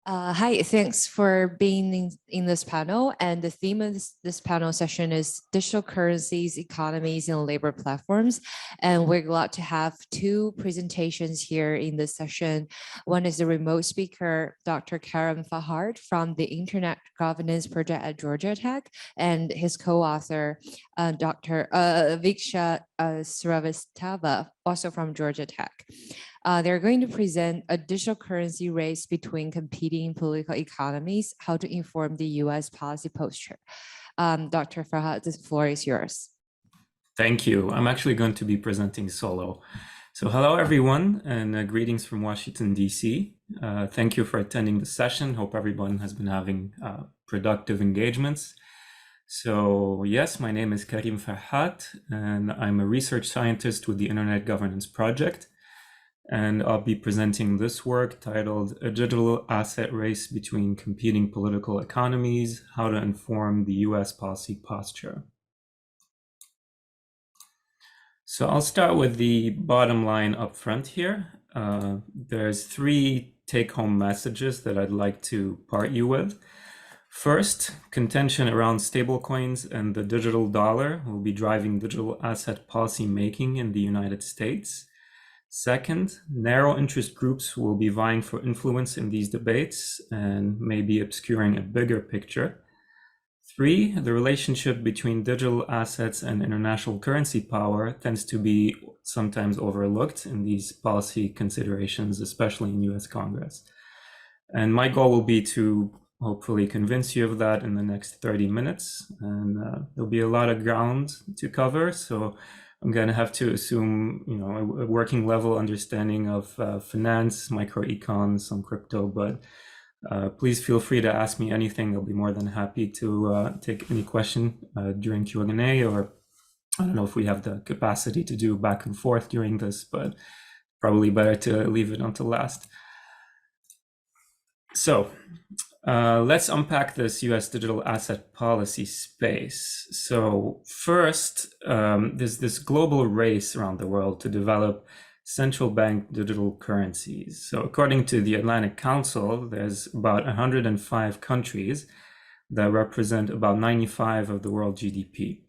Hi, thanks for being in this panel. And the theme of this panel session is digital currencies, economies, and labor platforms. And we're glad to have two presentations here in this session. One is the remote speaker, Dr. Karim Fahad from the Internet Governance Project at Georgia Tech, and his co-author, Dr. Viksha Sravastava, also from Georgia Tech. They're going to present a digital currency race between competing political economies, how to inform the US policy posture. Dr. Farhad, the floor is yours. Thank you. I'm actually going to be presenting solo. So hello, everyone, and greetings from Washington, D.C. Thank you for attending the session. Hope everyone has been having productive engagements. So yes, my name is Karim Farhat, and I'm a research scientist with the Internet Governance Project. And I'll be presenting this work titled A Digital Asset Race Between Competing Political Economies, How to Inform the US Policy Posture. So I'll start with the bottom line up front here. There's three take-home messages that I'd like to part you with. First, contention around stablecoins and the digital dollar will be driving digital asset policy making in the United States. Second, narrow interest groups will be vying for influence in these debates and maybe obscuring a bigger picture. Three, the relationship between digital assets and international currency power tends to be sometimes overlooked in these policy considerations, especially in US Congress. And my goal will be to hopefully convince you of that in the next 30 minutes. And there'll be a lot of ground to cover. So I'm going to have to assume, a working level understanding of finance, microecon, some crypto, but please feel free to ask me anything. I'll be more than happy to take any question during Q&A, or I don't know if we have the capacity to do back and forth during this, but probably better to leave it until last. So let's unpack this US digital asset policy space. So first, there's this global race around the world to develop central bank digital currencies. So according to the Atlantic Council, there's about 105 countries that represent about 95 of the world GDP.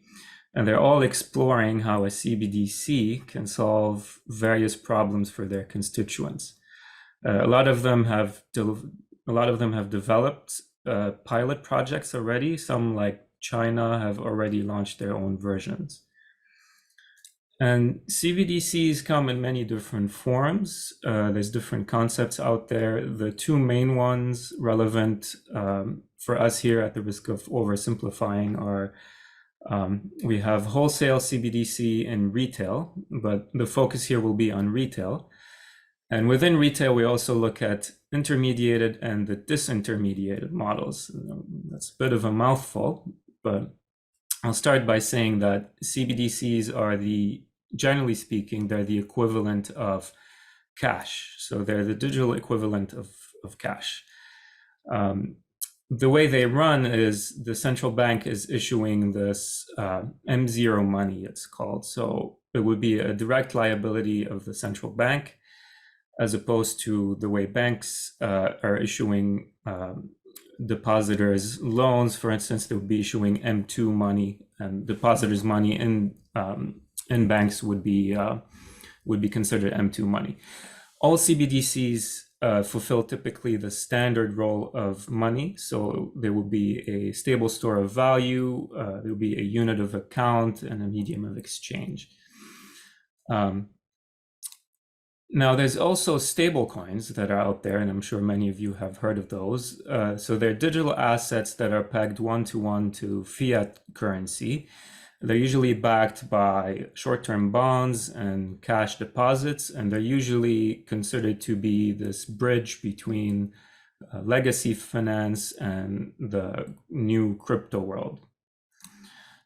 And they're all exploring how a CBDC can solve various problems for their constituents. A lot of them have developed pilot projects already. Some, like China, have already launched their own versions. And CBDCs come in many different forms. There's different concepts out there. The two main ones relevant for us here, at the risk of oversimplifying, are we have wholesale CBDC and retail, but the focus here will be on retail. And within retail, we also look at intermediated and the disintermediated models. That's a bit of a mouthful, but I'll start by saying that CBDCs are generally speaking, they're the equivalent of cash. So they're the digital equivalent of cash. The way they run is the central bank is issuing this M0 money, it's called. So it would be a direct liability of the central bank, as opposed to the way banks are issuing depositors loans. For instance, they would be issuing M2 money, and depositors' money in banks would be considered M2 money. All CBDCs fulfill typically the standard role of money. So there will be a stable store of value, there will be a unit of account, and a medium of exchange. Now, there's also stable coins that are out there, and I'm sure many of you have heard of those. So they're digital assets that are pegged one-to-one to fiat currency. They're usually backed by short-term bonds and cash deposits, and they're usually considered to be this bridge between legacy finance and the new crypto world.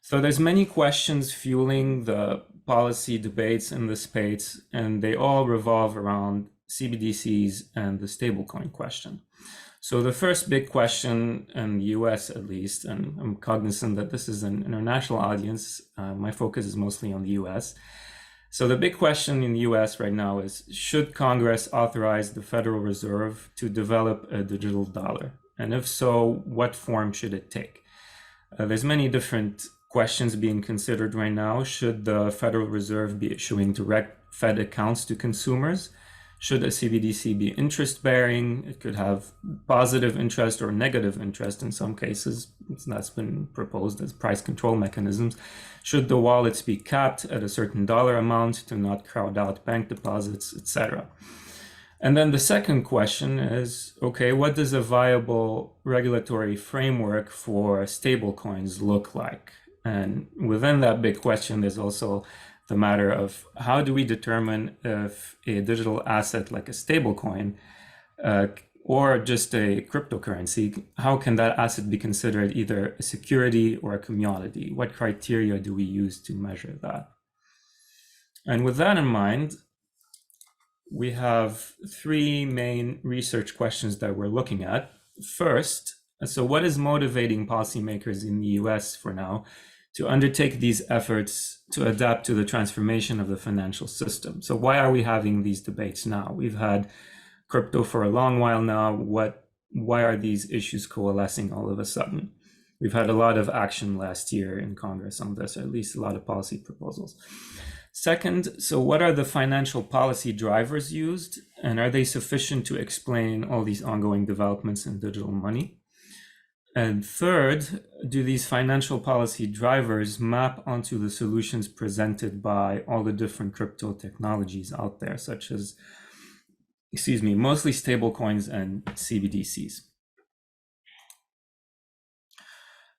So there's many questions fueling the policy debates in the space, and they all revolve around CBDCs and the stablecoin question. So the first big question in the US, at least, and I'm cognizant that this is an international audience, my focus is mostly on the US. So the big question in the US right now is, should Congress authorize the Federal Reserve to develop a digital dollar? And if so, what form should it take? There's many different questions being considered right now. Should the Federal Reserve be issuing direct Fed accounts to consumers? Should a CBDC be interest-bearing? It could have positive interest or negative interest in some cases. That's been proposed as price control mechanisms. Should the wallets be capped at a certain dollar amount to not crowd out bank deposits, etc.? And then the second question is, okay, what does a viable regulatory framework for stablecoins look like? And within that big question, there's also the matter of how do we determine if a digital asset like a stablecoin or just a cryptocurrency, how can that asset be considered either a security or a commodity? What criteria do we use to measure that? And with that in mind, we have three main research questions that we're looking at. First, so what is motivating policymakers in the US for now to undertake these efforts to adapt to the transformation of the financial system? So why are we having these debates now? We've had crypto for a long while now. Why are these issues coalescing all of a sudden? We've had a lot of action last year in Congress on this, or at least a lot of policy proposals. Second, so what are the financial policy drivers used, and are they sufficient to explain all these ongoing developments in digital money? And third, do these financial policy drivers map onto the solutions presented by all the different crypto technologies out there, such as, mostly stablecoins and CBDCs?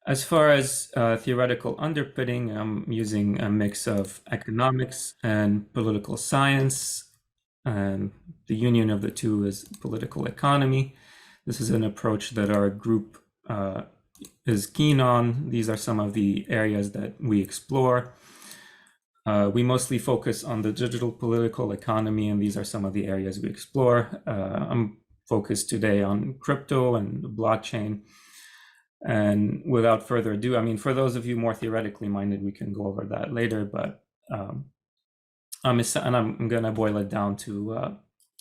As far as theoretical underpinning, I'm using a mix of economics and political science. And the union of the two is political economy. This is an approach that our group is keen on. These are some of the areas that we explore. We mostly focus on the digital political economy, and these are some of the areas we explore. I'm focused today on crypto and the blockchain. And without further ado, I mean, for those of you more theoretically minded, we can go over that later, but I'm going to boil it down to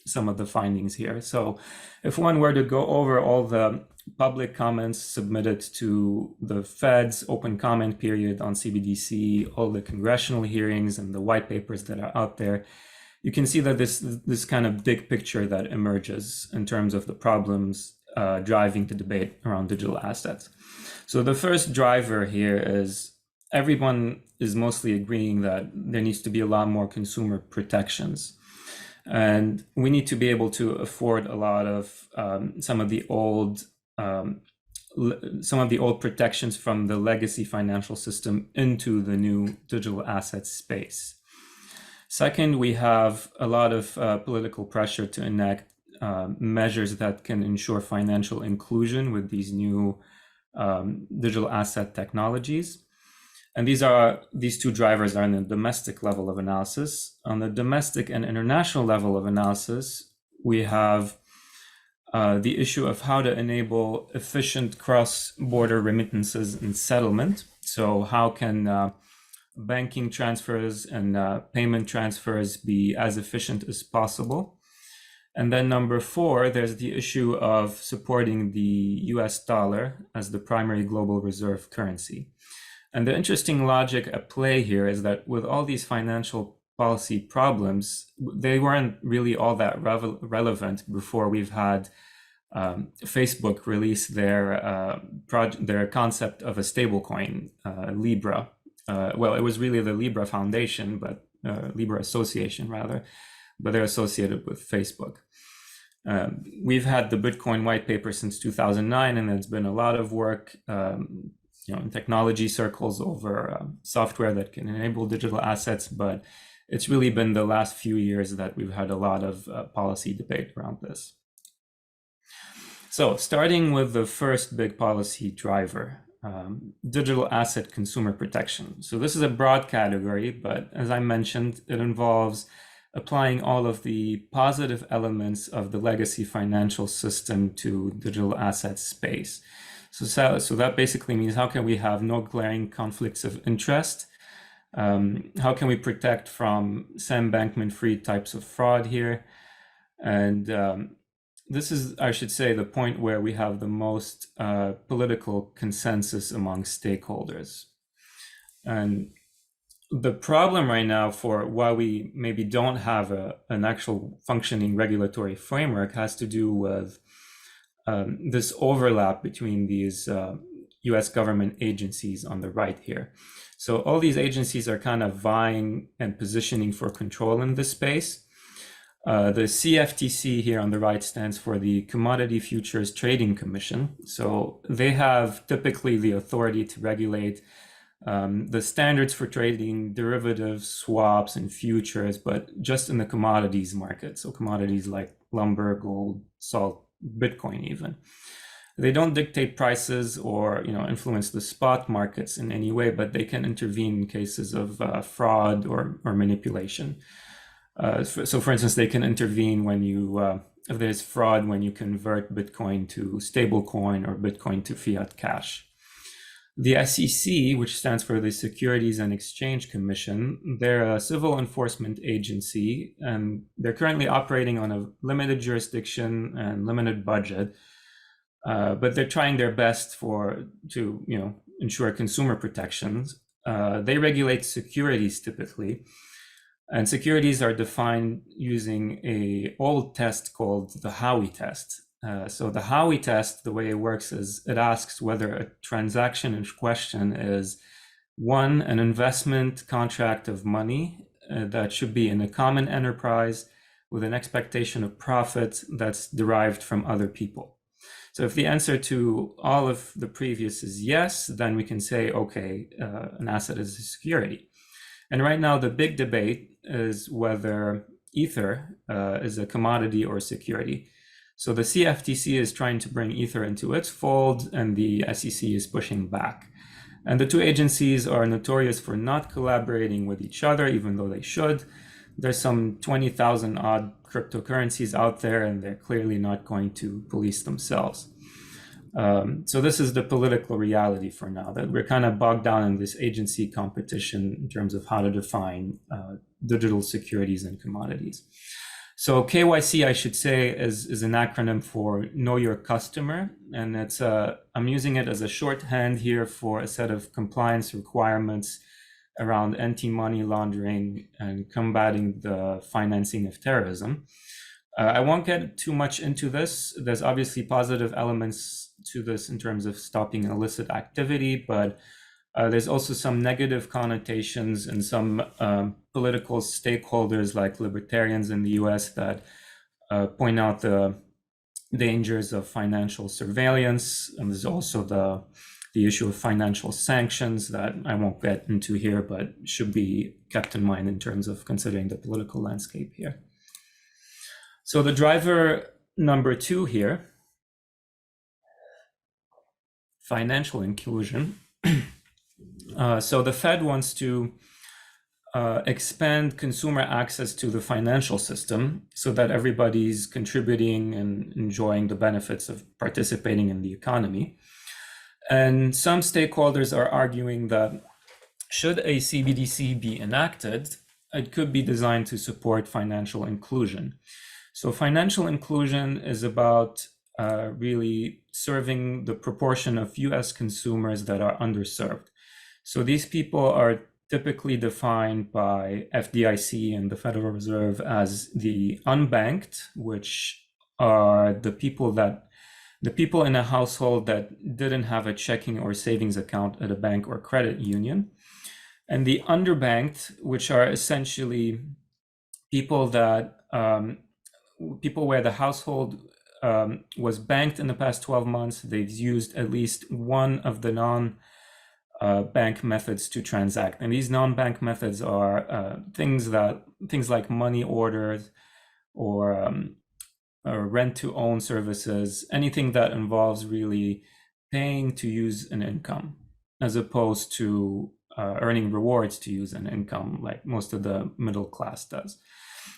some of the findings here. So if one were to go over all the public comments submitted to the Fed's open comment period on CBDC, all the congressional hearings and the white papers that are out there, you can see that this kind of big picture that emerges in terms of the problems driving the debate around digital assets. So the first driver here is everyone is mostly agreeing that there needs to be a lot more consumer protections. And we need to be able to afford a lot of some of the old protections from the legacy financial system into the new digital asset space. Second, we have a lot of political pressure to enact measures that can ensure financial inclusion with these new digital asset technologies. And these two drivers are on the domestic level of analysis. On the domestic and international level of analysis, we have the issue of how to enable efficient cross-border remittances and settlement. So how can banking transfers and payment transfers be as efficient as possible? And then number 4, there's the issue of supporting the US dollar as the primary global reserve currency. And the interesting logic at play here is that with all these financial policy problems, they weren't really all that relevant before we've had Facebook release their concept of a stablecoin, Libra. Well, it was really the Libra Foundation, but Libra Association rather, but they're associated with Facebook. We've had the Bitcoin white paper since 2009, and there's been a lot of work in technology circles over software that can enable digital assets, but it's really been the last few years that we've had a lot of policy debate around this. So starting with the first big policy driver, digital asset consumer protection. So this is a broad category, but as I mentioned, it involves applying all of the positive elements of the legacy financial system to digital asset space. So that basically means how can we have no glaring conflicts of interest How can we protect from Sam Bankman-Fried types of fraud here? And this is, I should say, the point where we have the most political consensus among stakeholders. And the problem right now for why we maybe don't have an actual functioning regulatory framework has to do with this overlap between these US government agencies on the right here. So all these agencies are kind of vying and positioning for control in this space. The CFTC here on the right stands for the Commodity Futures Trading Commission. So they have typically the authority to regulate the standards for trading derivatives, swaps, and futures, but just in the commodities market. So commodities like lumber, gold, salt, Bitcoin even. They don't dictate prices or influence the spot markets in any way, but they can intervene in cases of fraud or manipulation. So for instance, they can intervene when if there's fraud when you convert Bitcoin to stablecoin or Bitcoin to fiat cash. The SEC, which stands for the Securities and Exchange Commission, they're a civil enforcement agency, and they're currently operating on a limited jurisdiction and limited budget, but they're trying their best to ensure consumer protections. They regulate securities typically, and securities are defined using an old test called the Howey test. So the Howey test, the way it works is it asks whether a transaction in question is, one, an investment contract of money that should be in a common enterprise with an expectation of profit that's derived from other people. So if the answer to all of the previous is yes, then we can say, okay, an asset is a security. And right now, the big debate is whether Ether is a commodity or a security. So the CFTC is trying to bring Ether into its fold, and the SEC is pushing back. And the two agencies are notorious for not collaborating with each other, even though they should. There's some 20,000 odd cryptocurrencies out there, and they're clearly not going to police themselves. So this is the political reality for now, that we're kind of bogged down in this agency competition in terms of how to define digital securities and commodities. So KYC, I should say, is an acronym for Know Your Customer, and I'm using it as a shorthand here for a set of compliance requirements around anti-money laundering and combating the financing of terrorism. I won't get too much into this. There's obviously positive elements to this in terms of stopping illicit activity, but there's also some negative connotations and some political stakeholders like libertarians in the US that point out the dangers of financial surveillance. And there's also the issue of financial sanctions that I won't get into here, but should be kept in mind in terms of considering the political landscape here. So the driver number 2 here, financial inclusion. So the Fed wants to expand consumer access to the financial system so that everybody's contributing and enjoying the benefits of participating in the economy. And some stakeholders are arguing that should a CBDC be enacted, it could be designed to support financial inclusion. So financial inclusion is about really serving the proportion of US consumers that are underserved. So these people are typically defined by FDIC and the Federal Reserve as the unbanked, which are the people in a household that didn't have a checking or savings account at a bank or credit union, and the underbanked, which are essentially people where the household was banked in the past 12 months. They've used at least one of the non-bank methods to transact. And these non-bank methods are things like money orders or rent-to-own services, anything that involves really paying to use an income, as opposed to earning rewards to use an income like most of the middle class does.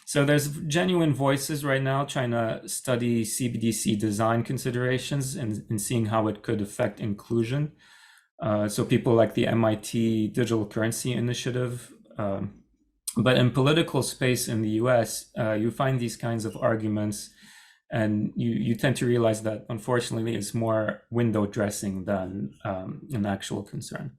So there's genuine voices right now trying to study CBDC design considerations and seeing how it could affect inclusion. So people like the MIT Digital Currency Initiative. But in political space in the US, you find these kinds of arguments, and you tend to realize that, unfortunately, it's more window dressing than an actual concern.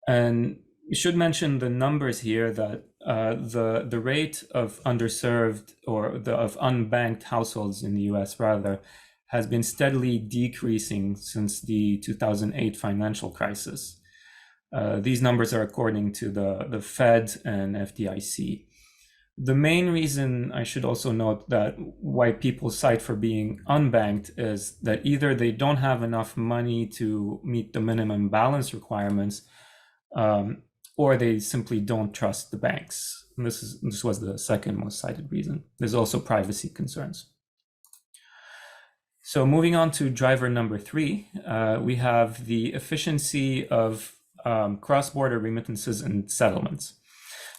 And you should mention the numbers here, that the rate of underserved, or of unbanked households in the US, rather, has been steadily decreasing since the 2008 financial crisis. These numbers are according to the Fed and FDIC. The main reason, I should also note, that why people cite for being unbanked is that either they don't have enough money to meet the minimum balance requirements, or they simply don't trust the banks. And this was the second most cited reason. There's also privacy concerns. So moving on to driver number 3, we have the efficiency of cross-border remittances and settlements.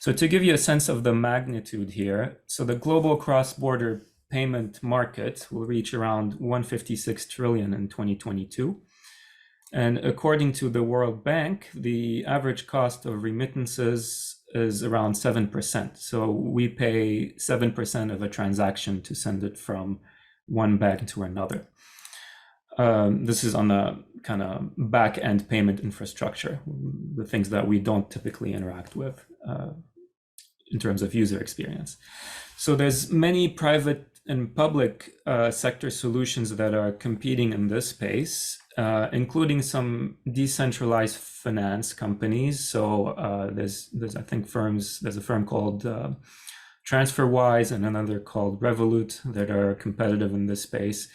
So to give you a sense of the magnitude here, so the global cross-border payment market will reach around 156 trillion in 2022. And according to the World Bank, the average cost of remittances is around 7%. So we pay 7% of a transaction to send it from one bank to another. This is on the kind of back-end payment infrastructure, the things that we don't typically interact with in terms of user experience. So there's many private and public sector solutions that are competing in this space, including some decentralized finance companies. So there's I think there's a firm called TransferWise and another called Revolut that are competitive in this space.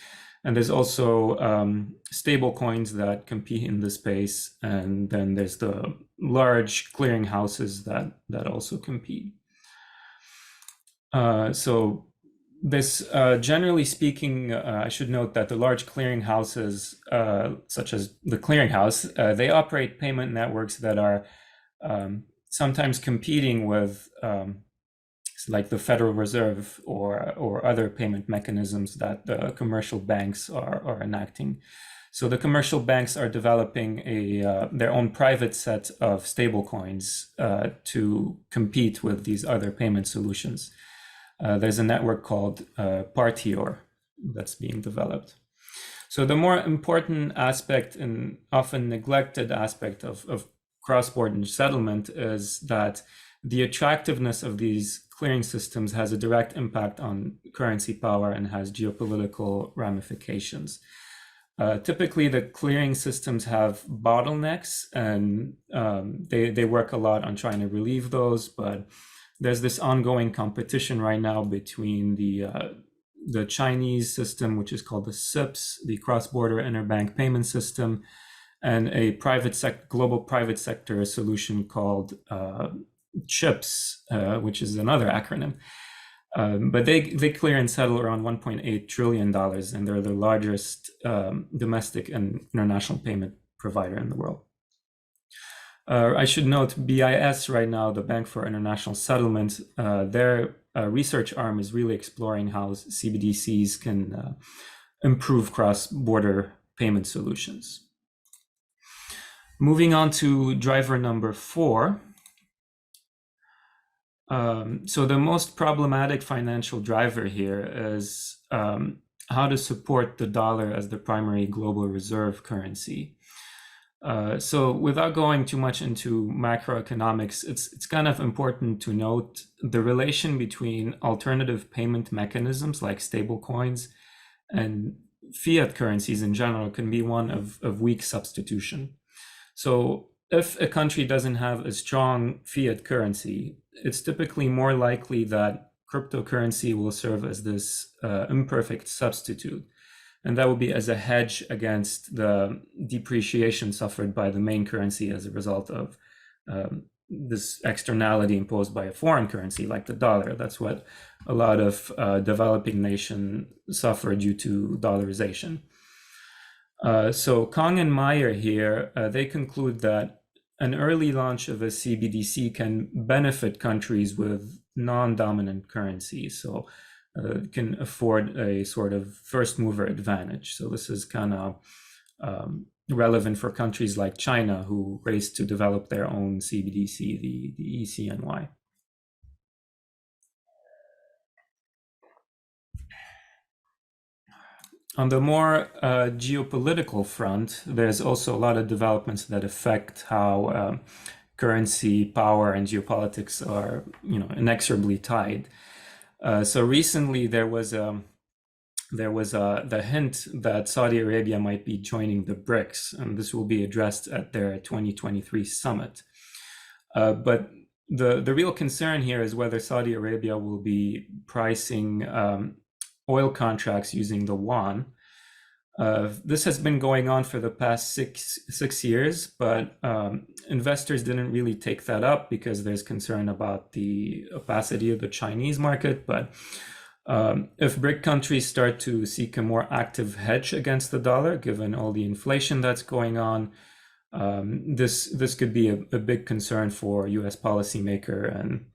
And there's also stable coins that compete in this space. And then there's the large clearing houses that also compete. So this, generally speaking, I should note that the large clearing houses, such as the clearinghouse, they operate payment networks that are sometimes competing with like the Federal Reserve or other payment mechanisms that the commercial banks are enacting. So the commercial banks are developing their own private set of stablecoins to compete with these other payment solutions. There's a network called Partior that's being developed. So the more important aspect and often neglected aspect of cross-border settlement is that the attractiveness of these clearing systems has a direct impact on currency power and has geopolitical ramifications. Typically, the clearing systems have bottlenecks, and they work a lot on trying to relieve those, but there's this ongoing competition right now between the Chinese system, which is called the CIPS, the Cross-Border Interbank Payment System, and a global private sector solution called CHIPS, which is another acronym. But they clear and settle around $1.8 trillion, and they're the largest domestic and international payment provider in the world. I should note BIS right now, the Bank for International Settlement, their research arm is really exploring how CBDCs can improve cross-border payment solutions. Moving on to driver number 4. So the most problematic financial driver here is how to support the dollar as the primary global reserve currency. So without going too much into macroeconomics, it's kind of important to note the relation between alternative payment mechanisms like stablecoins and fiat currencies in general can be one of weak substitution. So if a country doesn't have a strong fiat currency, it's typically more likely that cryptocurrency will serve as this imperfect substitute. And that will be as a hedge against the depreciation suffered by the main currency as a result of this externality imposed by a foreign currency like the dollar. That's what a lot of developing nations suffer due to dollarization. So Kong and Meyer here, they conclude that an early launch of a CBDC can benefit countries with non-dominant currencies. So can afford a sort of first mover advantage. So this is kind of relevant for countries like China, who race to develop their own CBDC, the ECNY. On the more geopolitical front, there's also a lot of developments that affect how currency, power, and geopolitics are, inexorably tied. So recently, there was the hint that Saudi Arabia might be joining the BRICS, and this will be addressed at their 2023 summit. But the real concern here is whether Saudi Arabia will be pricing oil contracts using the yuan. This has been going on for the past six years, but investors didn't really take that up because there's concern about the opacity of the Chinese market. But if BRIC countries start to seek a more active hedge against the dollar, given all the inflation that's going on, this could be a big concern for U.S. policymaker, and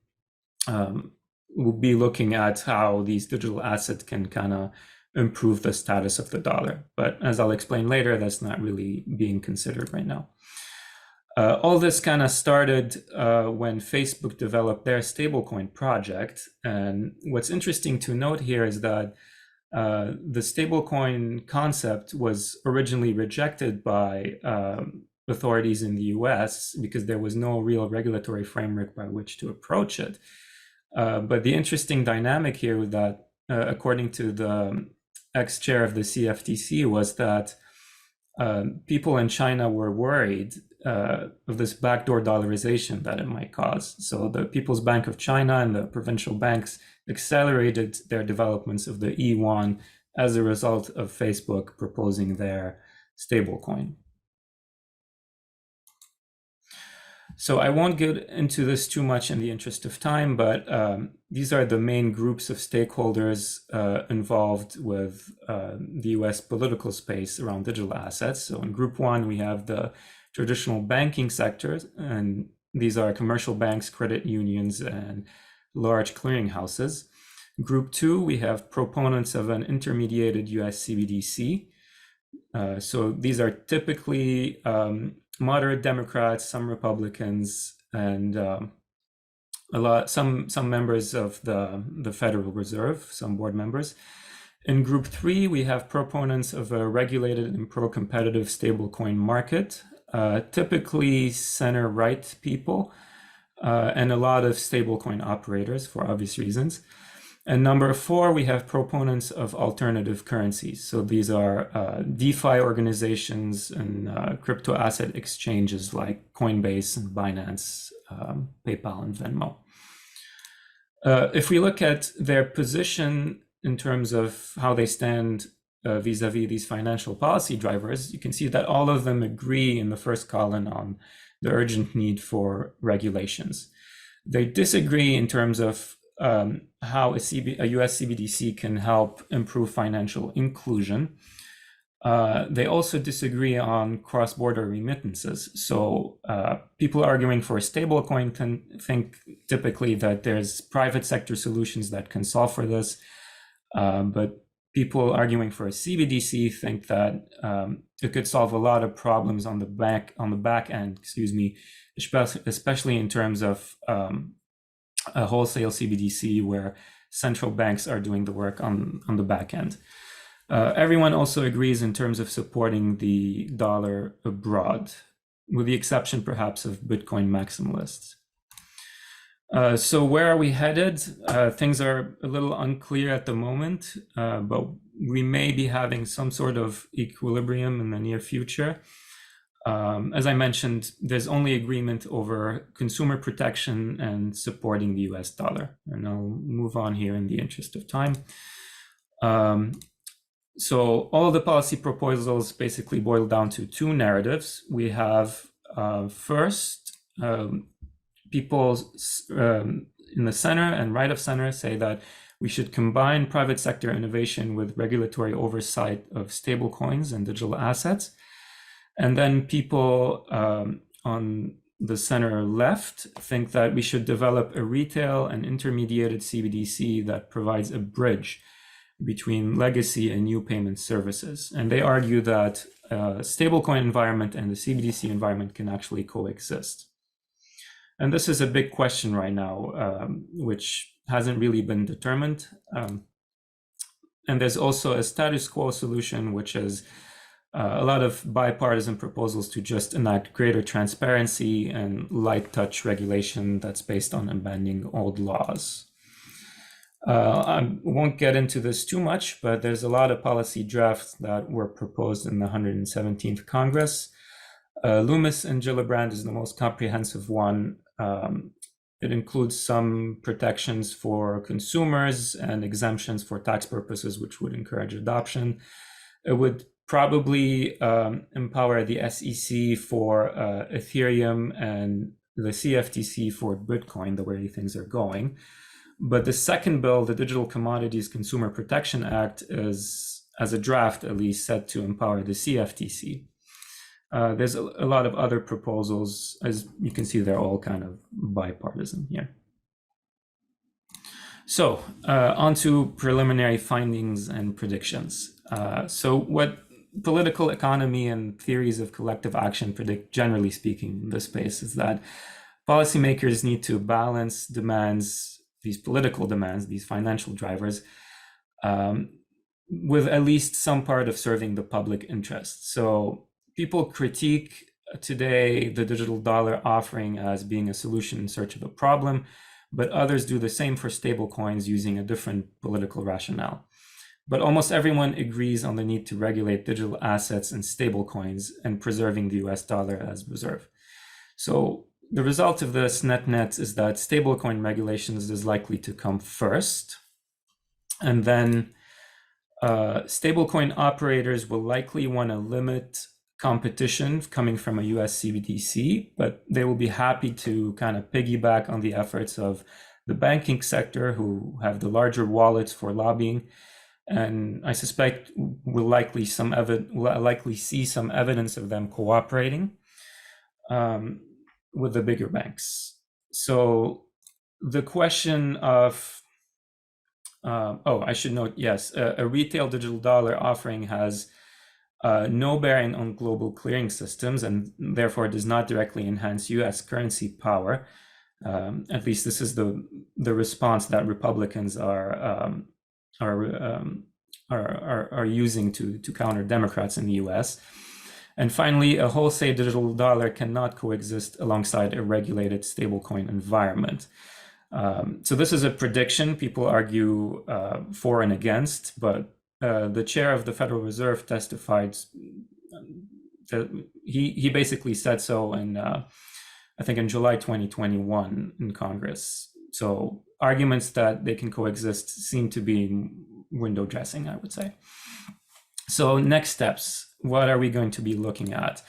we'll be looking at how these digital assets can kind of improve the status of the dollar. But as I'll explain later, that's not really being considered right now. All this kind of started when Facebook developed their stablecoin project. And what's interesting to note here is that the stablecoin concept was originally rejected by authorities in the US because there was no real regulatory framework by which to approach it. But the interesting dynamic here was that, according to the ex-chair of the CFTC, was that people in China were worried of this backdoor dollarization that it might cause. So the People's Bank of China and the provincial banks accelerated their developments of the yuan as a result of Facebook proposing their stablecoin. So I won't get into this too much in the interest of time, but these are the main groups of stakeholders involved with the US political space around digital assets. So in group one, we have the traditional banking sectors, and these are commercial banks, credit unions, and large clearinghouses. Group two, we have proponents of an intermediated US CBDC. So these are typically moderate Democrats, some Republicans, and some members of the Federal Reserve, some board members. In group three, we have proponents of a regulated and pro-competitive stablecoin market, typically center-right people, and a lot of stablecoin operators for obvious reasons. And number four, we have proponents of alternative currencies. So these are DeFi organizations and crypto asset exchanges like Coinbase and Binance, PayPal and Venmo. If we look at their position in terms of how they stand vis-a-vis these financial policy drivers, you can see that all of them agree in the first column on the urgent need for regulations. They disagree in terms of how a US CBDC can help improve financial inclusion. They also disagree on cross-border remittances. So people arguing for a stablecoin think typically that there's private sector solutions that can solve for this. But people arguing for a CBDC think that it could solve a lot of problems on the back end, especially in terms of a wholesale CBDC where central banks are doing the work on the back end. Everyone also agrees in terms of supporting the dollar abroad, with the exception perhaps of Bitcoin maximalists. So where are we headed? Things are a little unclear at the moment, but we may be having some sort of equilibrium in the near future. As I mentioned, there's only agreement over consumer protection and supporting the US dollar. And I'll move on here in the interest of time. So all of the policy proposals basically boil down to two narratives. We have first, people in the center and right of center say that we should combine private sector innovation with regulatory oversight of stablecoins and digital assets. And then people on the center left think that we should develop a retail and intermediated CBDC that provides a bridge between legacy and new payment services. And they argue that stablecoin environment and the CBDC environment can actually coexist. And this is a big question right now, which hasn't really been determined. And there's also a status quo solution, which is a lot of bipartisan proposals to just enact greater transparency and light touch regulation that's based on amending old laws. I won't get into this too much, but there's a lot of policy drafts that were proposed in the 117th Congress. Loomis and Gillibrand is the most comprehensive one. It includes some protections for consumers and exemptions for tax purposes, which would encourage adoption. It would probably empower the SEC for Ethereum and the CFTC for Bitcoin, the way things are going. But the second bill, the Digital Commodities Consumer Protection Act, is, as a draft at least, set to empower the CFTC. There's a lot of other proposals. As you can see, they're all kind of bipartisan here. So on to preliminary findings and predictions. So what political economy and theories of collective action predict, generally speaking, in this space is that policymakers need to balance demands, these political demands, these financial drivers, with at least some part of serving the public interest. So people critique today the digital dollar offering as being a solution in search of a problem, but others do the same for stablecoins using a different political rationale. But almost everyone agrees on the need to regulate digital assets and stablecoins and preserving the US dollar as reserve. So the result of this net is that stablecoin regulations is likely to come first. And then stablecoin operators will likely want to limit competition coming from a US CBDC, but they will be happy to kind of piggyback on the efforts of the banking sector, who have the larger wallets for lobbying. And I suspect we'll likely see some evidence of them cooperating with the bigger banks. So the question of, I should note, yes, a retail digital dollar offering has no bearing on global clearing systems and therefore does not directly enhance US currency power. At least this is the response that Republicans are using to counter Democrats in the US. And finally, a wholesale digital dollar cannot coexist alongside a regulated stablecoin environment. So this is a prediction. People argue for and against, but the chair of the Federal Reserve testified that he basically said so in, I think in July 2021 in Congress. So arguments that they can coexist seem to be window dressing, I would say. So next steps, what are we going to be looking at?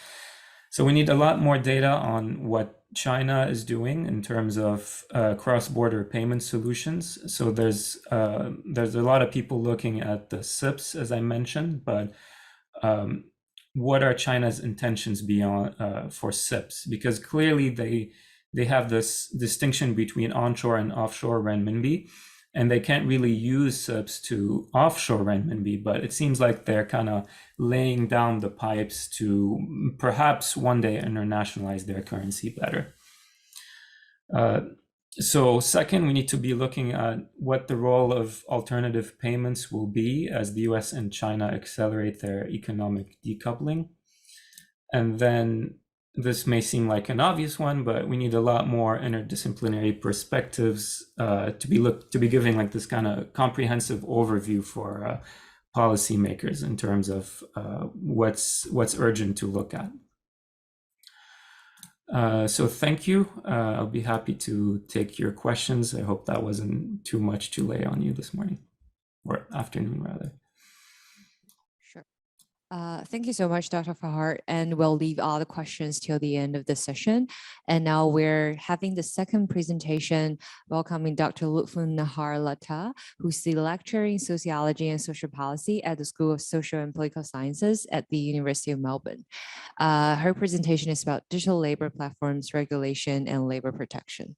So we need a lot more data on what China is doing in terms of cross-border payment solutions. So there's a lot of people looking at the SIPs, as I mentioned, but what are China's intentions beyond for SIPs? Because clearly they have this distinction between onshore and offshore renminbi, and they can't really use SIPs to offshore renminbi, but it seems like they're kind of laying down the pipes to perhaps one day internationalize their currency better. So second, we need to be looking at what the role of alternative payments will be as the US and China accelerate their economic decoupling. And then this may seem like an obvious one, but we need a lot more interdisciplinary perspectives to be giving like this kind of comprehensive overview for policymakers in terms of what's urgent to look at. So thank you. I'll be happy to take your questions. I hope that wasn't too much to lay on you this morning, or afternoon rather. Sure. Thank you so much, Dr. Fahar. And we'll leave all the questions till the end of the session. And now we're having the second presentation, welcoming Dr. Lutfun Nahar Lata, who's the lecturer in sociology and social policy at the School of Social and Political Sciences at the University of Melbourne. Her presentation is about digital labor platforms, regulation, and labor protection.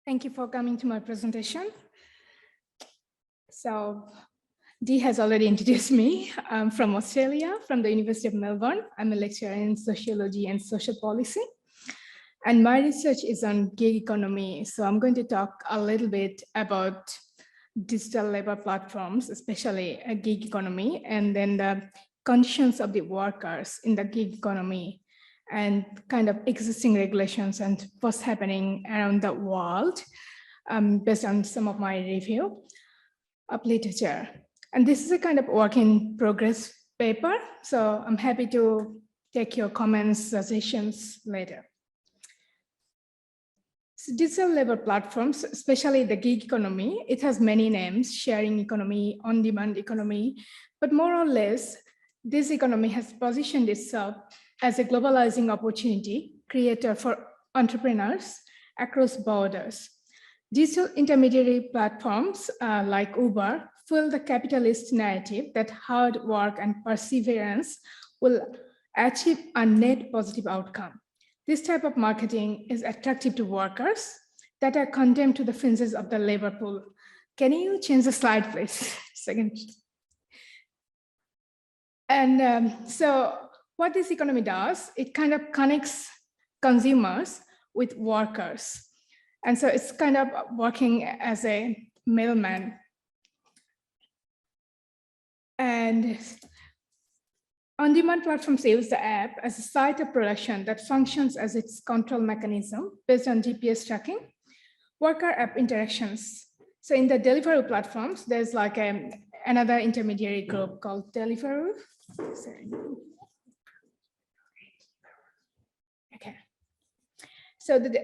Thank you for coming to my presentation. So Dee has already introduced me. I'm from Australia, from the University of Melbourne. I'm a lecturer in sociology and social policy. And my research is on gig economy. So I'm going to talk a little bit about digital labor platforms, especially a gig economy, and then the conditions of the workers in the gig economy and kind of existing regulations and what's happening around the world based on some of my review of literature. And this is a kind of work in progress paper. So I'm happy to take your comments, suggestions later. So digital labor platforms, especially the gig economy, it has many names: sharing economy, on-demand economy, but more or less, this economy has positioned itself as a globalizing opportunity creator for entrepreneurs across borders. Digital intermediary platforms like Uber fuel the capitalist narrative that hard work and perseverance will achieve a net positive outcome. This type of marketing is attractive to workers that are condemned to the fringes of the labor pool. Can you change the slide, please? Second. And so what this economy does, it kind of connects consumers with workers. And so it's kind of working as a middleman. And on-demand platforms use the app as a site of production that functions as its control mechanism based on GPS tracking, worker app interactions. So in the Deliveroo platforms, there's like another intermediary group called Deliveroo. Sorry. Okay. So the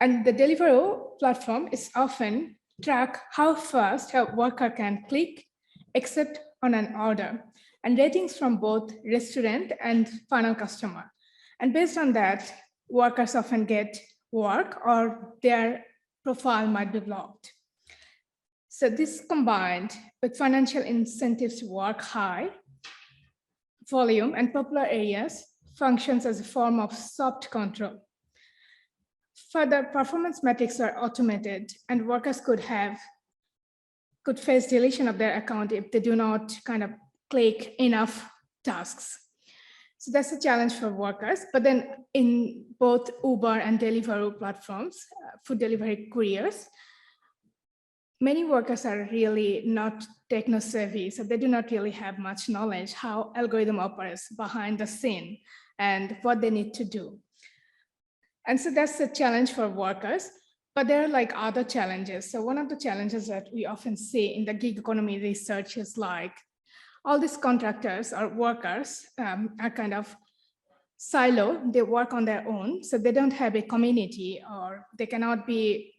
Deliveroo platform is often track how fast a worker can click, accept on an order, and ratings from both restaurant and final customer. And based on that, workers often get work or their profile might be blocked. So this combined with financial incentives to work high, volume, and popular areas functions as a form of soft control. Further, performance metrics are automated and workers could face deletion of their account if they do not kind of click enough tasks. So that's a challenge for workers. But then in both Uber and Deliveroo platforms, food delivery couriers, many workers are really not techno-savvy, so they do not really have much knowledge how algorithm operates behind the scene and what they need to do. And so that's a challenge for workers, but there are like other challenges. So one of the challenges that we often see in the gig economy research is like all these contractors or workers are kind of silo, they work on their own, so they don't have a community or they cannot be,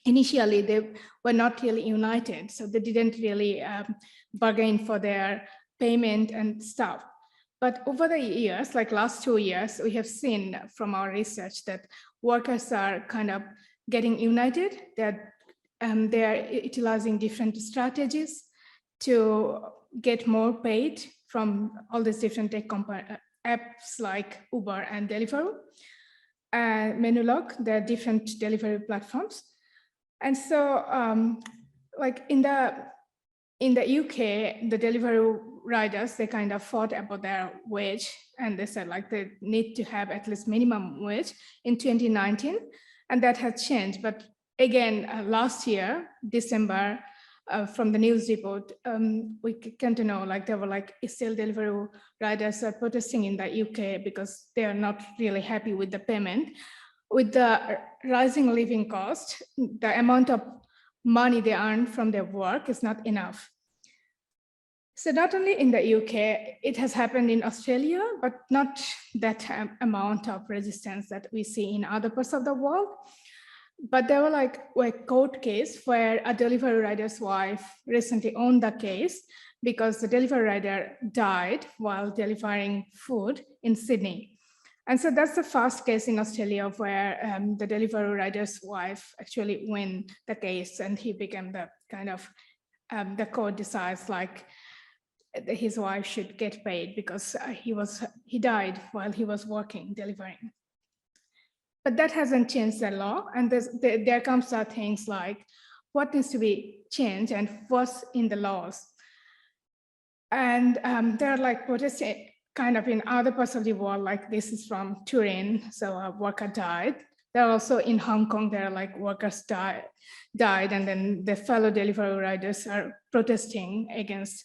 initially they were not really united, so they didn't really bargain for their payment and stuff. But over the years, like last 2 years, we have seen from our research that workers are kind of getting united. They're utilizing different strategies to get more paid from all these different tech apps like Uber and Deliveroo, Menulog, they're different delivery platforms. And so like in the UK, the Deliveroo riders, they kind of fought about their wage, and they said like they need to have at least minimum wage in 2019, and that has changed. But again, last year, December, from the news report, we came to know like there were like still Deliveroo riders are protesting in the UK because they are not really happy with the payment. With the rising living cost, the amount of money they earn from their work is not enough. So not only in the UK, it has happened in Australia, but not that amount of resistance that we see in other parts of the world. But there were like a court case where a delivery rider's wife recently won the case because the delivery rider died while delivering food in Sydney. And so that's the first case in Australia where the delivery rider's wife actually won the case, and he became the kind of, the court decides like his wife should get paid because he died while he was working, delivering. But that hasn't changed the law. And there comes things like what needs to be changed and what's in the laws. And there are like protests kind of in other parts of the world, like this is from Turin, so a worker died. There are also in Hong Kong, there are like workers died, and then the fellow delivery riders are protesting against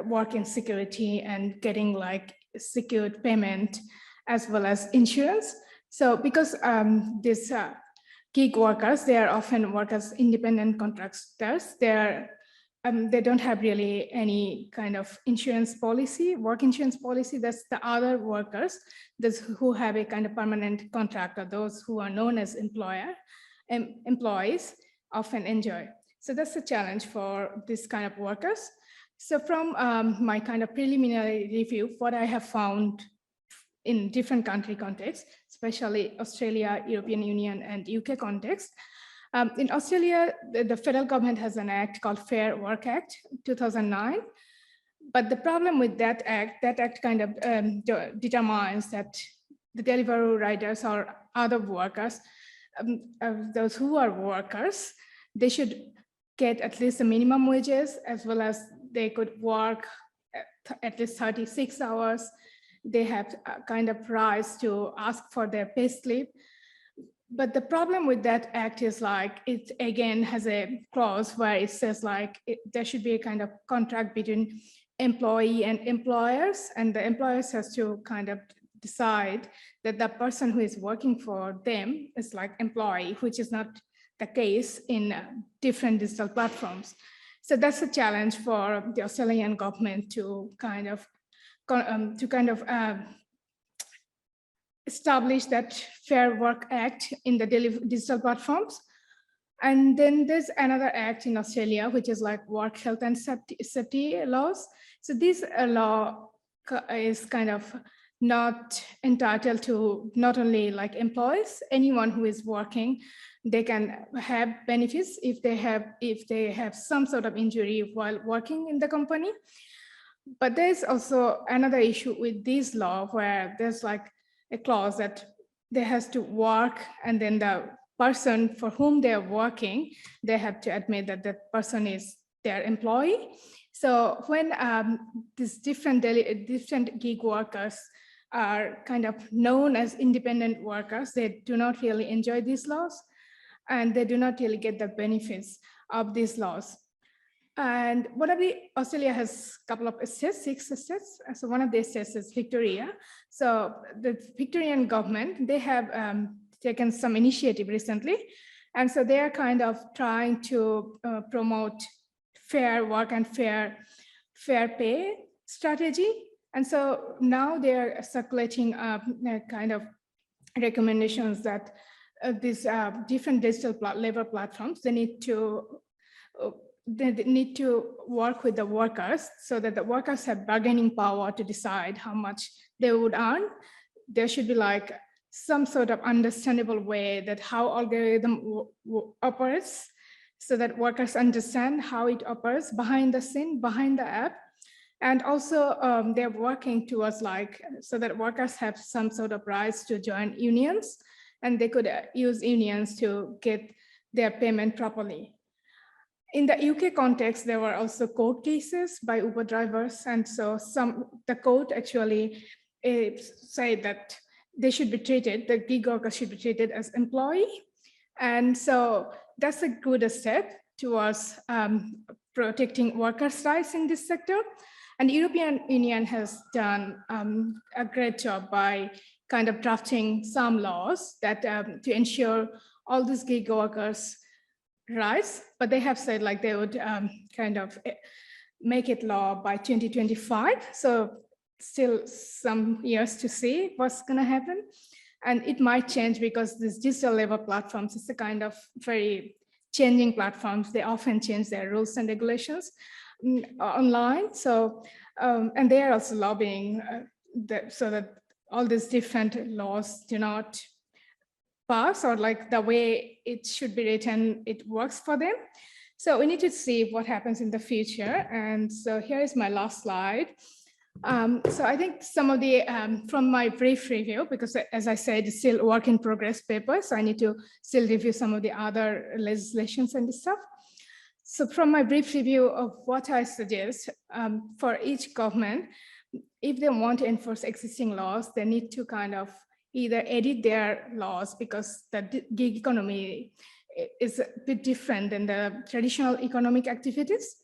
work insecurity and getting like secured payment as well as insurance. So because these gig workers, they are often work as independent contractors. They don't have really any kind of insurance policy, work insurance policy. That's the other workers, those who have a kind of permanent contract, or those who are known as employees often enjoy. So that's a challenge for this kind of workers. So from my kind of preliminary review, what I have found in different country contexts, especially Australia, European Union, and UK context. In Australia, the federal government has an act called Fair Work Act 2009. But the problem with that act kind of determines that the delivery riders or other workers, those who are workers, they should get at least the minimum wages, as well as they could work at least 36 hours. They have a kind of rights to ask for their pay slip. But the problem with that act is like, it again has a clause where it says like, there should be a kind of contract between employee and employers, and the employers has to kind of decide that the person who is working for them is like employee, which is not the case in different digital platforms. So that's a challenge for the Australian government to kind of establish that Fair Work Act in the digital platforms. And then there's another act in Australia, which is like work health and safety laws. So this law is kind of not entitled to not only like employees, anyone who is working, they can have benefits if they have some sort of injury while working in the company. But there's also another issue with this law where there's like a clause that they has to work, and then the person for whom they're working, they have to admit that that person is their employee. So when these different gig workers are kind of known as independent workers, they do not really enjoy these laws, and they do not really get the benefits of these laws. And Australia has a couple of states, 6 states. So one of the states is Victoria. So the Victorian government, they have taken some initiative recently. And so they are kind of trying to promote fair work and fair pay strategy. And so now they're circulating kind of recommendations that these different digital labor platforms, they need to work with the workers so that the workers have bargaining power to decide how much they would earn. There should be like some sort of understandable way that how algorithm operates, so that workers understand how it operates behind the scene, behind the app. And also they're working towards like, so that workers have some sort of rights to join unions, and they could use unions to get their payment properly. In the UK context, there were also court cases by Uber drivers. And so the court actually said that they should be treated, the gig workers should be treated as employee. And so that's a good step towards protecting workers' rights in this sector. And the European Union has done a great job by kind of drafting some laws that to ensure all these gig workers' rights, but they have said like they would kind of make it law by 2025. So still some years to see what's going to happen. And it might change because these digital labor platforms is a kind of very changing platforms. They often change their rules and regulations online. So, and they are also lobbying so that all these different laws do not pass, or like the way it should be written, it works for them. So we need to see what happens in the future. And so here is my last slide. So I think some of the, from my brief review, because as I said, it's still work in progress paper, so I need to still review some of the other legislations and stuff. So from my brief review of what I suggest, for each government, if they want to enforce existing laws, they need to kind of either edit their laws, because the gig economy is a bit different than the traditional economic activities.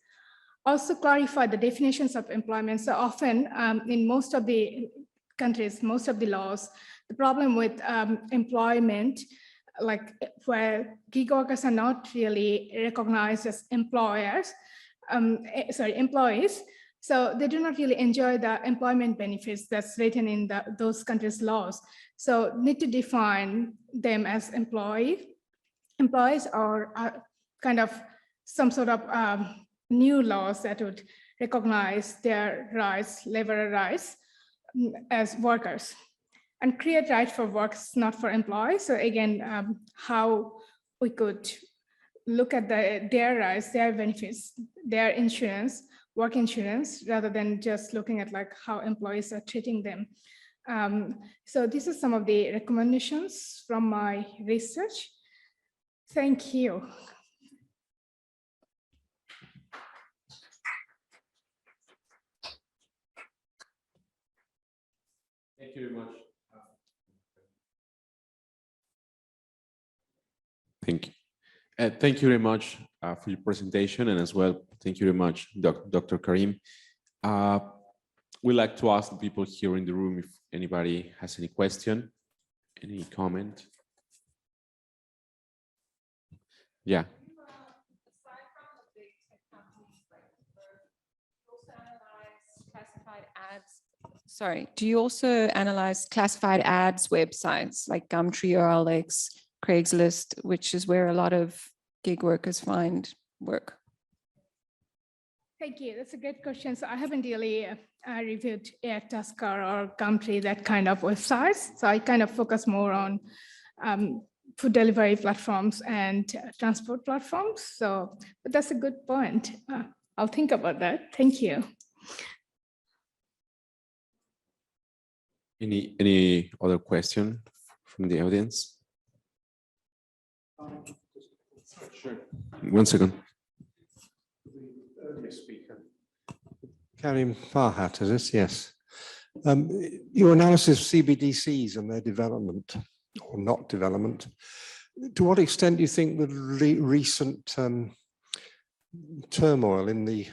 Also clarify the definitions of employment. So often in most of the countries, most of the laws, the problem with employment, like where gig workers are not really recognized as employees, so they do not really enjoy the employment benefits that's written in those countries' laws. So need to define them as employees, or kind of some sort of new laws that would recognize their rights, labor rights, as workers, and create rights for workers, not for employees. So again, how we could look at their rights, their benefits, their insurance, work insurance, rather than just looking at like how employees are treating them. So these are some of the recommendations from my research. Thank you. Thank you very much. Thank you very much for your presentation, and as well, thank you very much, Dr. Karim. We'd like to ask the people here in the room if anybody has any question, any comment. Yeah. Sorry, do you also analyze classified ads websites like Gumtree or OLX, Craigslist, which is where a lot of gig workers find work? Thank you. That's a good question. So I haven't really reviewed Airtasker or Gumtree, that kind of websites. So I kind of focus more on food delivery platforms and transport platforms. So, but that's a good point. I'll think about that. Thank you. Any other question from the audience? Sure. 1 second. Karim Farhat, is this? Yes. Your analysis of CBDCs and their development, or not development, to what extent do you think the recent turmoil in the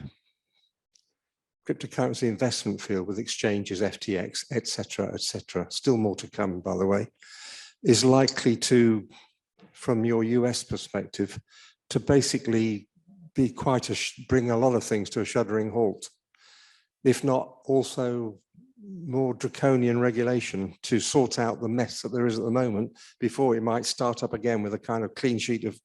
cryptocurrency investment field with exchanges, FTX, et cetera, still more to come, by the way, is likely to, from your US perspective, to basically be bring a lot of things to a shuddering halt, if not also more draconian regulation to sort out the mess that there is at the moment before it might start up again with a kind of clean sheet of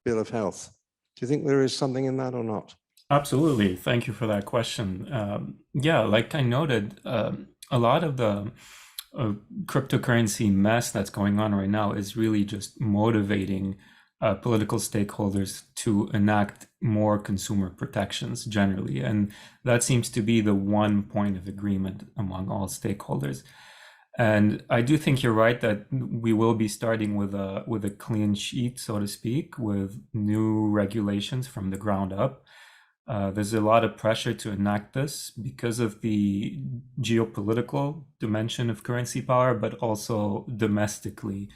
bill of health. Do you think there is something in that or not? Absolutely. Thank you for that question. Yeah, like I noted, a lot of the cryptocurrency mess that's going on right now is really just motivating political stakeholders to enact more consumer protections generally. And that seems to be the one point of agreement among all stakeholders. And I do think you're right that we will be starting with a clean sheet, so to speak, with new regulations from the ground up. There's a lot of pressure to enact this because of the geopolitical dimension of currency power, but also domestically.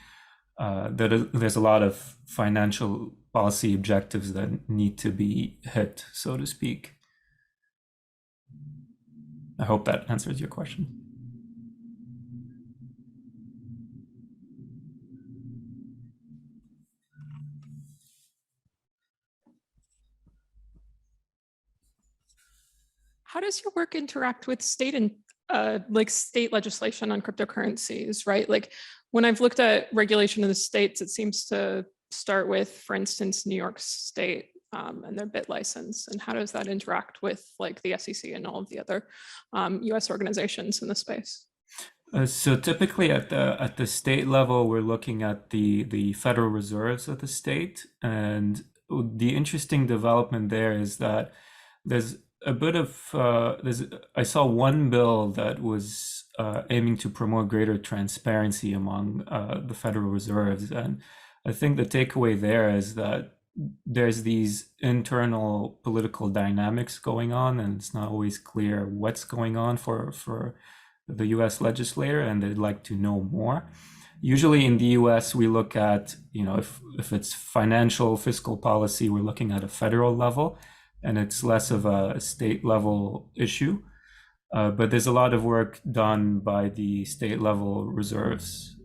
There's a lot of financial policy objectives that need to be hit, so to speak. I hope that answers your question. How does your work interact with state and state legislation on cryptocurrencies, right? Like when I've looked at regulation in the states, it seems to start with, for instance, New York State and their bit license. And how does that interact with like the SEC and all of the other US organizations in the space? So typically at the state level, we're looking at the Federal Reserves of the state. And the interesting development there is that there's a bit of I saw one bill that was aiming to promote greater transparency among the Federal Reserves, and I think the takeaway there is that there's these internal political dynamics going on, and it's not always clear what's going on for the U.S. legislator, and they'd like to know more. Usually in the US, we look at, if it's financial fiscal policy, we're looking at a federal level, and it's less of a state level issue. But there's a lot of work done by the state level reserves.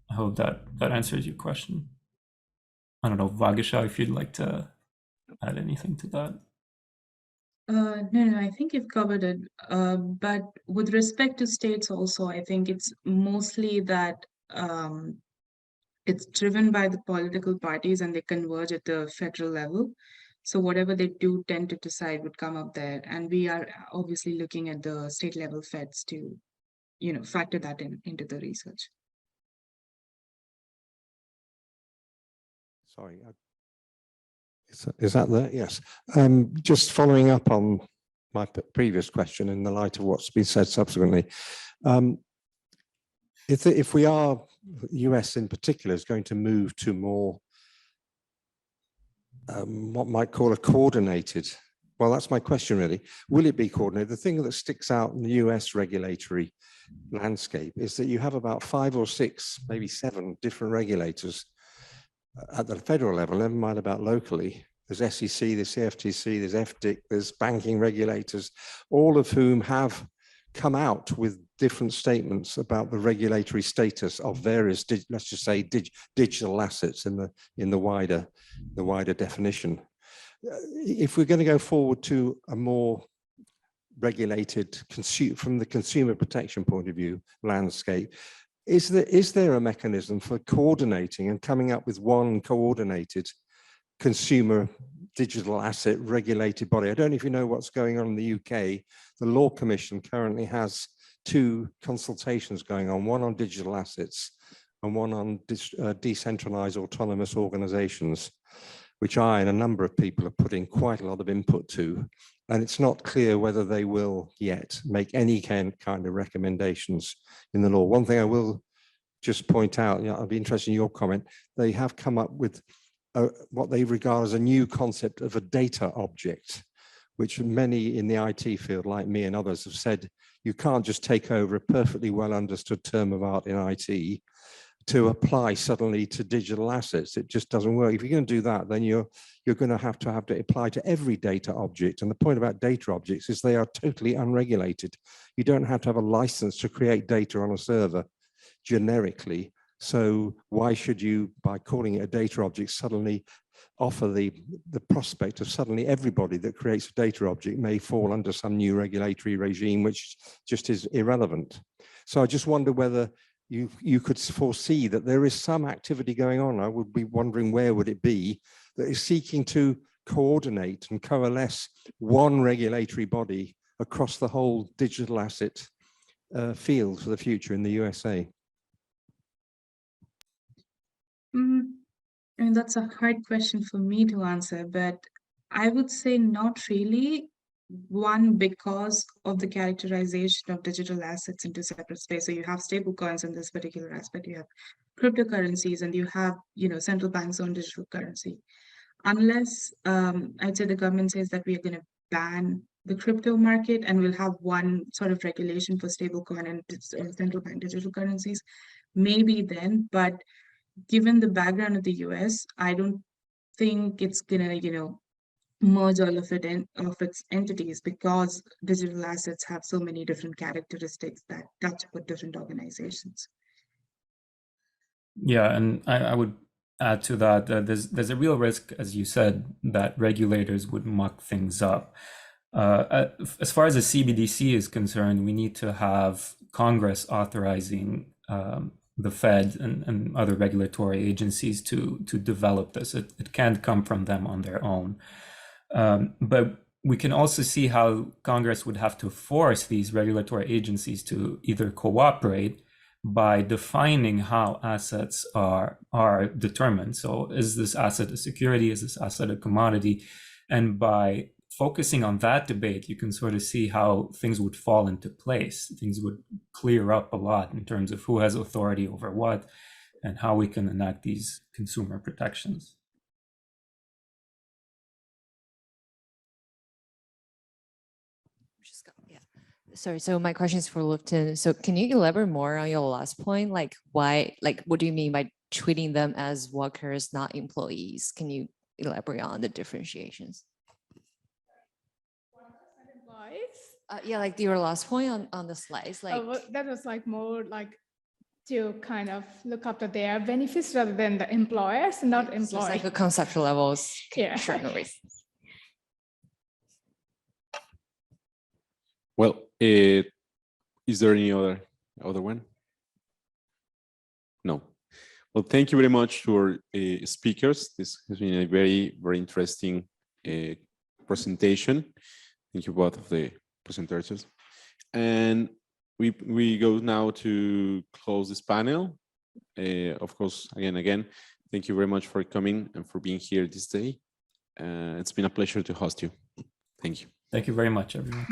I hope that answers your question. I don't know, Vagisha, if you'd like to add anything to that. No, I think you've covered it. But with respect to states also, I think it's mostly that it's driven by the political parties and they converge at the federal level. So whatever they do tend to decide would come up there. And we are obviously looking at the state level feds to, factor that into the research. Sorry. Is that there? Yes. Just following up on my previous question in the light of what's been said subsequently. If we are, US in particular, is going to move to more what might call a coordinated, well, that's my question really. Will it be coordinated? The thing that sticks out in the US regulatory landscape is that you have about 5 or 6, maybe 7 different regulators at the federal level, never mind about locally. There's SEC, there's CFTC, there's FDIC, there's banking regulators, all of whom have come out with different statements about the regulatory status of various, let's just say, digital assets in the wider definition. If we're going to go forward to a more regulated, from the consumer protection point of view, landscape, is there a mechanism for coordinating and coming up with one coordinated consumer digital asset regulated body? I don't know if you know what's going on in the UK. The Law Commission currently has 2 consultations going on, one on digital assets and one on decentralized autonomous organizations, which I and a number of people are putting quite a lot of input to. And it's not clear whether they will yet make any kind of recommendations in the law. One thing I will just point out, I'd be interested in your comment, they have come up with what they regard as a new concept of a data object, which many in the IT field, like me and others, have said, you can't just take over a perfectly well understood term of art in IT to apply suddenly to digital assets. It just doesn't work. If you're going to do that, then you're going to have to apply to every data object. And the point about data objects is they are totally unregulated. You don't have to have a license to create data on a server generically. So why should you, by calling it a data object, suddenly offer the prospect of suddenly everybody that creates a data object may fall under some new regulatory regime, which just is irrelevant. So I just wonder whether you could foresee that there is some activity going on. I would be wondering where would it be that is seeking to coordinate and coalesce one regulatory body across the whole digital asset field for the future in the USA. I mean, that's a hard question for me to answer, but I would say not really. One, because of the characterization of digital assets into separate space. So you have stable coins in this particular aspect, you have cryptocurrencies, and you have, central banks on digital currency. Unless I'd say the government says that we are going to ban the crypto market and we'll have one sort of regulation for stable coin and central bank digital currencies, maybe then, but given the background of the US, I don't think it's gonna, merge all of its entities, because digital assets have so many different characteristics that touch with different organizations. Yeah, and I would add to that, there's a real risk, as you said, that regulators would muck things up. As far as the CBDC is concerned, we need to have Congress authorizing the Fed and other regulatory agencies to develop this. It can't come from them on their own. But we can also see how Congress would have to force these regulatory agencies to either cooperate by defining how assets are determined. So is this asset a security? Is this asset a commodity? And by focusing on that debate, you can sort of see how things would fall into place. Things would clear up a lot in terms of who has authority over what and how we can enact these consumer protections. Sorry, so my question is for Lupton. So can you elaborate more on your last point? Like why, like what do you mean by treating them as workers, not employees? Can you elaborate on the differentiations? Yeah, like your last point on the slides, like well, that was like more like to kind of look after their benefits rather than the employers, not so it's employees. like a conceptual levels. Yeah. Sure, no worries. Well, is there any other one? No. Well, thank you very much to our speakers. This has been a very, very interesting presentation. Thank you both of the presenters. And we go now to close this panel. Of course, again, thank you very much for coming and for being here this day. It's been a pleasure to host you. Thank you. Thank you very much, everyone.